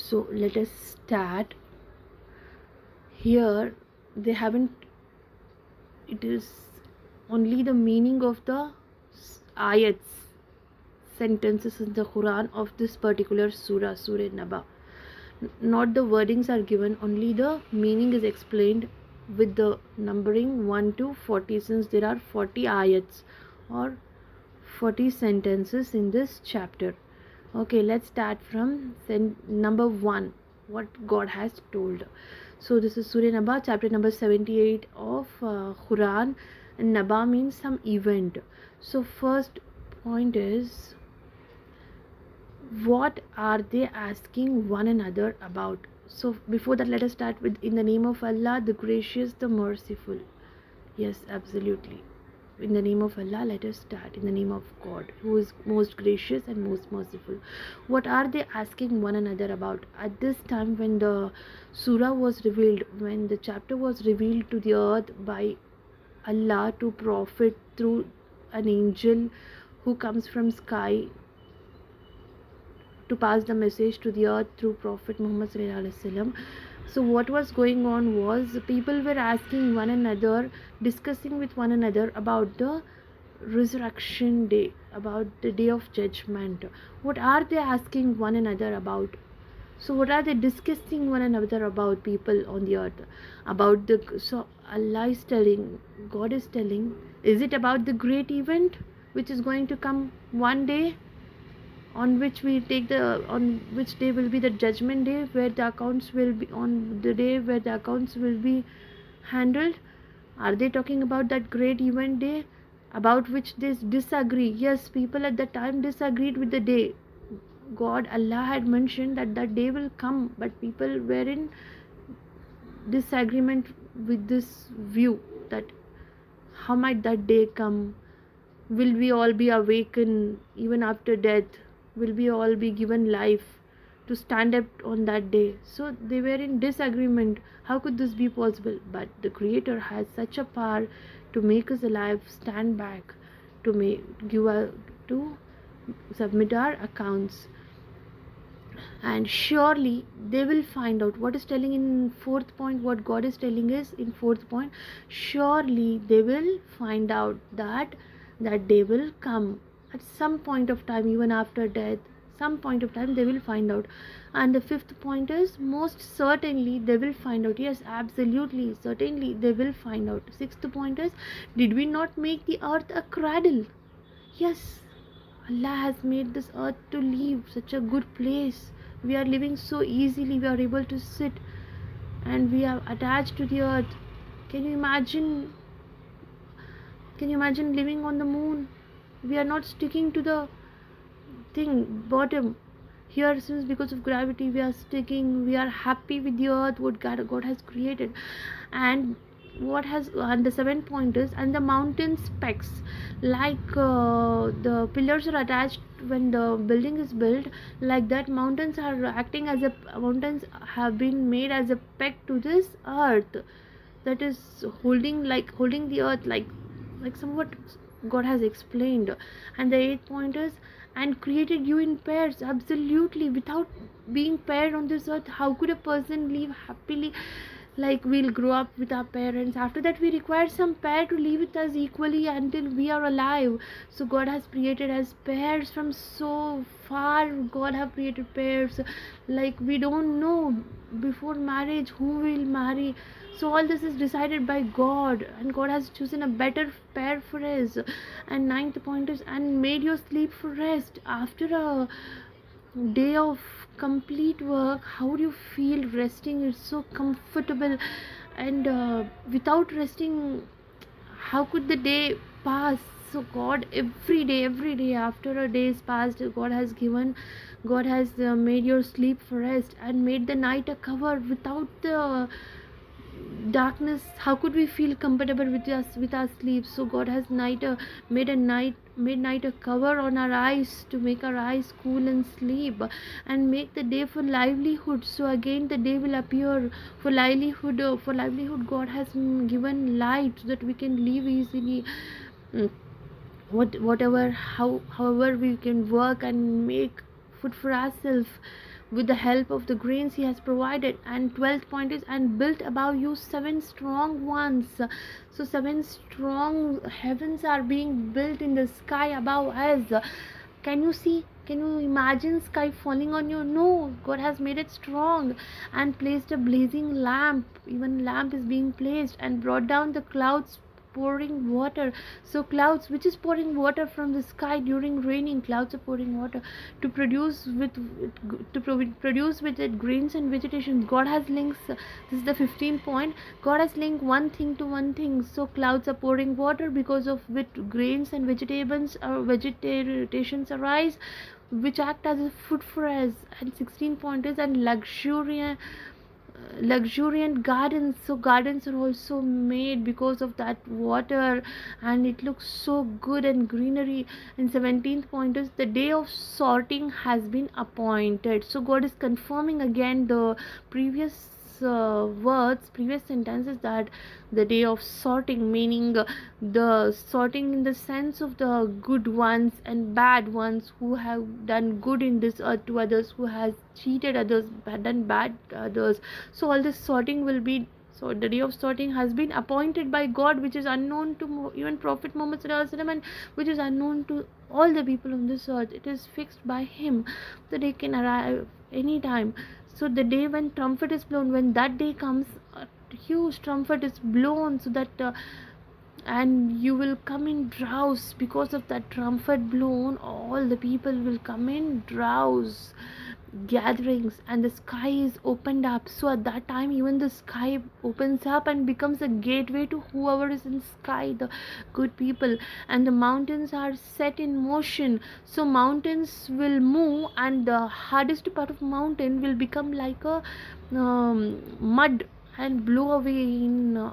So let us start. Here they haven't, it is only the meaning of the ayats, sentences in the Quran of this particular surah, Surah An-Naba. Not the wordings are given, only the meaning is explained with the numbering 1 to 40, since there are 40 ayats or 40 sentences in this chapter. Okay, let's start from number 1, what God has told. So this is Surah Naba, chapter number 78 of Quran. And Naba means some event. So first point is, what are they asking one another about? So before that, let us start with, in the name of Allah, the gracious, the merciful. Yes, absolutely. In the name of Allah, let us start. In the name of God, who is most gracious and most merciful. What are they asking one another about? At this time, when the surah was revealed, when the chapter was revealed to the earth by Allah to prophet through an angel who comes from sky to pass the message to the earth through Prophet Muhammad sallallahu alaihi wasallam. So what was going on was, people were asking one another, discussing with one another about the resurrection day, about the day of judgment. What are they asking one another about? So what are they discussing one another about, people on the earth? About the, so Allah is telling, God is telling, is it about the great event which is going to come one day, on which we take the, on which day will be the judgment day, where the accounts will be, on the day where the accounts will be handled? Are they talking about that great event day about which they disagree? Yes, people at that time disagreed with the day. God, Allah had mentioned that that day will come, but people were in disagreement with this view, that how might that day come? Will we all be awakened even after death? Will we all be given life to stand up on that day? So they were in disagreement. How could this be possible? But the Creator has such a power to make us alive, stand back, to to submit our accounts. And surely they will find out. What is telling in fourth point, what God is telling is in fourth point, surely they will find out that that day will come at some point of time, even after death. Some point of time they will find out. And the fifth point is, most certainly they will find out. Yes, absolutely, certainly they will find out. Sixth point is, did we not make the earth a cradle? Yes, Allah has made this earth to live, such a good place. We are living so easily, we are able to sit and we are attached to the earth. Can you imagine? Can you imagine living on the moon? We are not sticking to the thing bottom. Here, since because of gravity, we are sticking, we are happy with the earth, what God has created. And what has, and the 7 pointers, and the mountain specs, like the pillars are attached when the building is built, like that mountains are acting as a, mountains have been made as a peg to this earth, that is holding, like holding the earth, like somewhat God has explained. And the 8 pointers, and created you in pairs. Absolutely, without being paired on this earth, how could a person live happily? Like, we'll grow up with our parents, after that we require some pair to live with us equally until we are alive. So God has created as pairs from so far. God have created pairs, like we don't know before marriage who will marry. So all this is decided by God, and God has chosen a better pair for us. And ninth point is, and made your sleep for rest. After a day of complete work, how do you feel resting? It's so comfortable. And without resting, how could the day pass? So God, every day after a day is passed, God has given, God has made your sleep for rest, and made the night a cover. Without the darkness, how could we feel comfortable with our sleep? So God has made night a cover on our eyes, to make our eyes cool and sleep, and make the day for livelihood. So again the day will appear for livelihood. God has given light so that we can live easily. Mm, however we can work and make food for ourselves. with the help of the grains he has provided. And 12th point is, and built above you seven strong ones. So seven strong heavens are being built in the sky above us. Can you see, can you imagine sky falling on you? No, God has made it strong, and placed a blazing lamp, even lamp is being placed, and brought down the clouds pouring water. So clouds, which is pouring water from the sky during raining, clouds are pouring water to produce produce with it grains and vegetation. God has links, this is the 15th point. God has linked one thing to one thing. So clouds are pouring water, because of which grains and vegetables or vegetations arise, which act as a food for us. And 16 point is, and luxuriant gardens. So gardens are also made because of that water, and it looks so good and greenery. And 17th point is, the day of sorting has been appointed. So God is confirming again the previous previous sentences, that the day of sorting, meaning the sorting in the sense of the good ones and bad ones, who have done good in this earth to others, who has cheated others, done bad to others. So all this sorting will be, so the day of sorting has been appointed by God, which is unknown to even Prophet Muhammad sallallahu alaihi wasallam, and which is unknown to all the people on this earth. It is fixed by him. The day can arrive anytime. So the day when trumpet is blown, when that day comes, a huge trumpet is blown, so that and you will come in drowse. Because of that trumpet blown, all the people will come in drowse gatherings, and the sky is opened up. So at that time, even the sky opens up and becomes a gateway to whoever is in sky, the good people. And the mountains are set in motion. So mountains will move, and the hardest part of mountain will become like a mud, and blow away in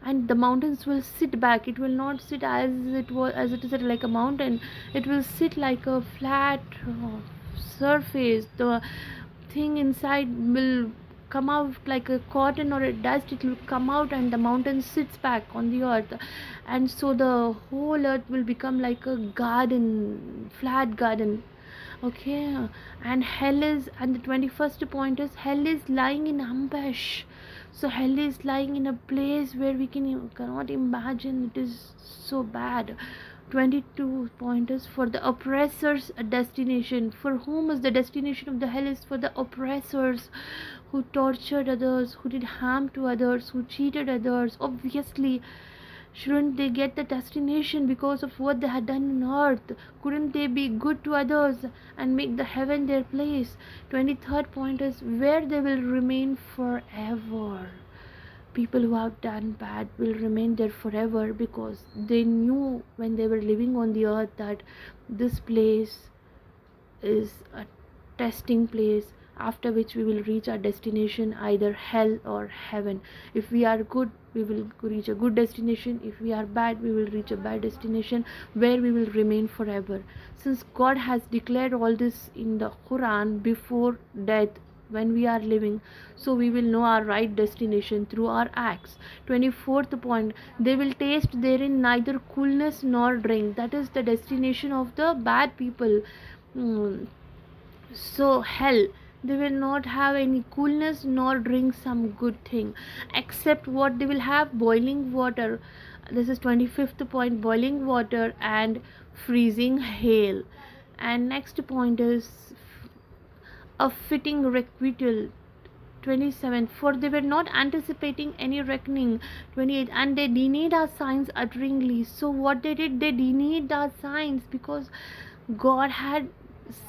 and the mountains will sit back. It will not sit as it was, as it is like a mountain. It will sit like a flat surface. The thing inside will come out like a cotton or a dust. It will come out, and the mountain sits back on the earth. And so the whole earth will become like a garden, flat garden. Okay. And hell is, and the 21st point is, hell is lying in ambush. So hell is lying in a place where we cannot imagine. It is so bad. 22 point is, for the oppressors a destination. For whom is the destination of the hell? Is for the oppressors, who tortured others, who did harm to others, who cheated others. Obviously, shouldn't they get the destination because of what they had done on earth? Couldn't they be good to others and make the heaven their place? 23rd point is, where they will remain forever. People who have done bad will remain there forever, because they knew when they were living on the earth that this place is a testing place, after which we will reach our destination, either hell or heaven. If we are good, we will reach a good destination. If we are bad, we will reach a bad destination, where we will remain forever. Since God has declared all this in the Quran before death, when we are living, so we will know our right destination through our acts. 24th point, they will taste therein neither coolness nor drink. That is the destination of the bad people. So hell, they will not have any coolness nor drink some good thing, except what they will have: boiling water. This is 25th point, boiling water and freezing hail. And next point is a fitting requital. 27, for they were not anticipating any reckoning. 28, and they denied our signs utteringly. So what they did, they denied our signs, because God had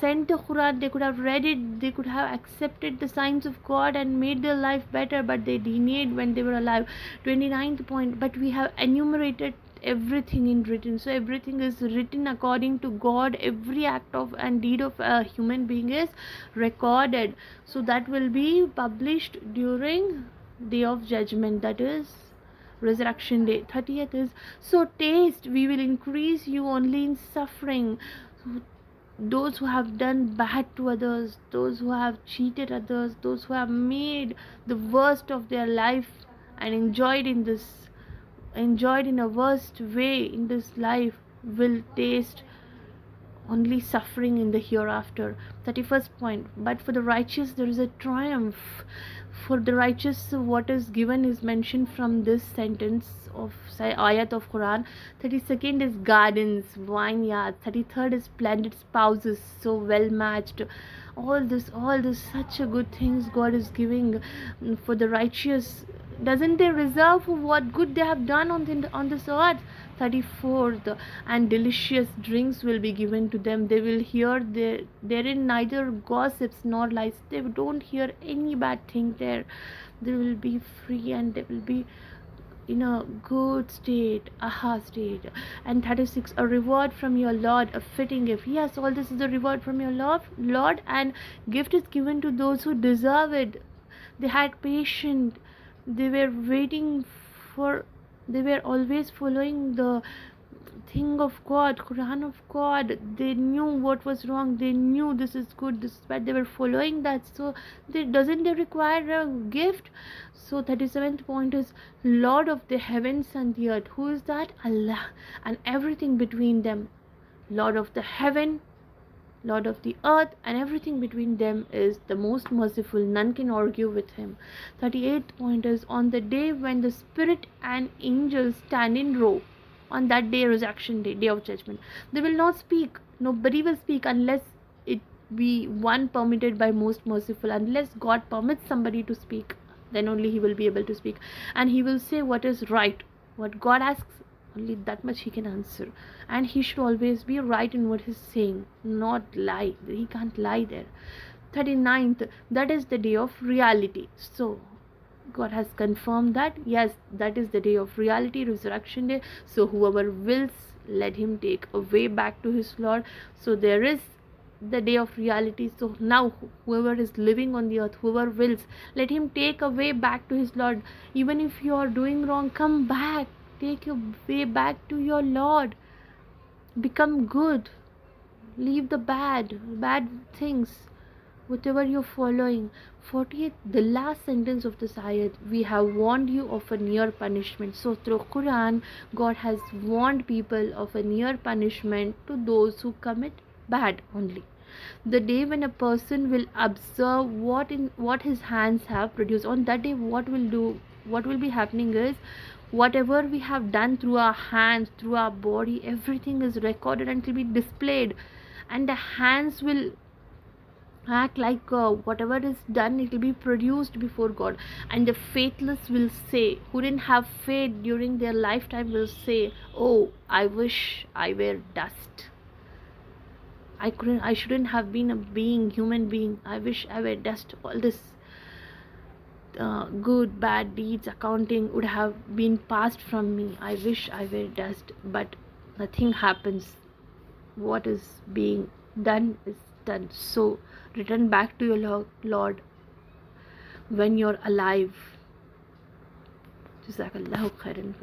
sent the Quran. They could have read it, they could have accepted the signs of God and made their life better, but they denied when they were alive. 29th point, but we have enumerated everything in written. So everything is written according to God. Every act of and deed of a human being is recorded, so that will be published during day of judgment, that is resurrection day. 30th is, so taste, we will increase you only in suffering. Those who have done bad to others, those who have cheated others, those who have made the worst of their life and enjoyed in a worst way in this life, will taste only suffering in the hereafter. 31st point, but for the righteous there is a triumph. For the righteous, what is given is mentioned from this sentence of ayat of Quran. 32nd is gardens, vineyards. 33rd is splendid spouses, so well matched. All this such a good things God is giving for the righteous. Doesn't they reserve for what good they have done on this earth? 34th, and delicious drinks will be given to them. They will hear therein neither gossips nor lies. They don't hear any bad thing there. They will be free, and they will be in a good state, aha state. And 36, a reward from your Lord, a fitting gift. Yes, all this is a reward from your Lord, and gift is given to those who deserve it. They had patience. They were waiting for. They were always following the thing of God, Quran of God. They knew what was wrong. They knew this is good, this is bad. They were following that. So doesn't they require a gift? So 37th point is Lord of the heavens and the earth. Who is that? Allah, and everything between them. Lord of the heaven, Lord of the earth, and everything between them is the most merciful. None can argue with him. 38th point is on the day when the spirit and angels stand in row. On that day, resurrection day, day of judgment, they will not speak. Nobody will speak unless it be one permitted by most merciful. Unless God permits somebody to speak, then only he will be able to speak, and he will say what is right. What God asks, only that much he can answer, and he should always be right in what he's saying, not lie. He can't lie there. 39th, that is the day of reality. So God has confirmed that yes, that is the day of reality, resurrection day. So whoever wills, let him take a way back to his Lord. So there is the day of reality. So now whoever is living on the earth, whoever wills, let him take a way back to his Lord. Even if you are doing wrong, come back, take your way back to your Lord, become good, leave the bad things, whatever you're following. 40th, the last sentence of this ayat, we have warned you of a near punishment. So through Quran, God has warned people of a near punishment to those who commit bad only. The day when a person will observe what his hands have produced, on that day what will be happening is, whatever we have done through our hands, through our body, everything is recorded and will be displayed, and the hands will act like whatever is done, it will be produced before God. And the faithless will say, who didn't have faith during their lifetime, will say, oh, I wish I were dust. I shouldn't have been a human being. I wish I were dust. All this good bad deeds accounting would have been passed from me. I wish I were dust. But nothing happens. What is being done is done. So return back to your Lord when you're alive. Jazakallahu khairan.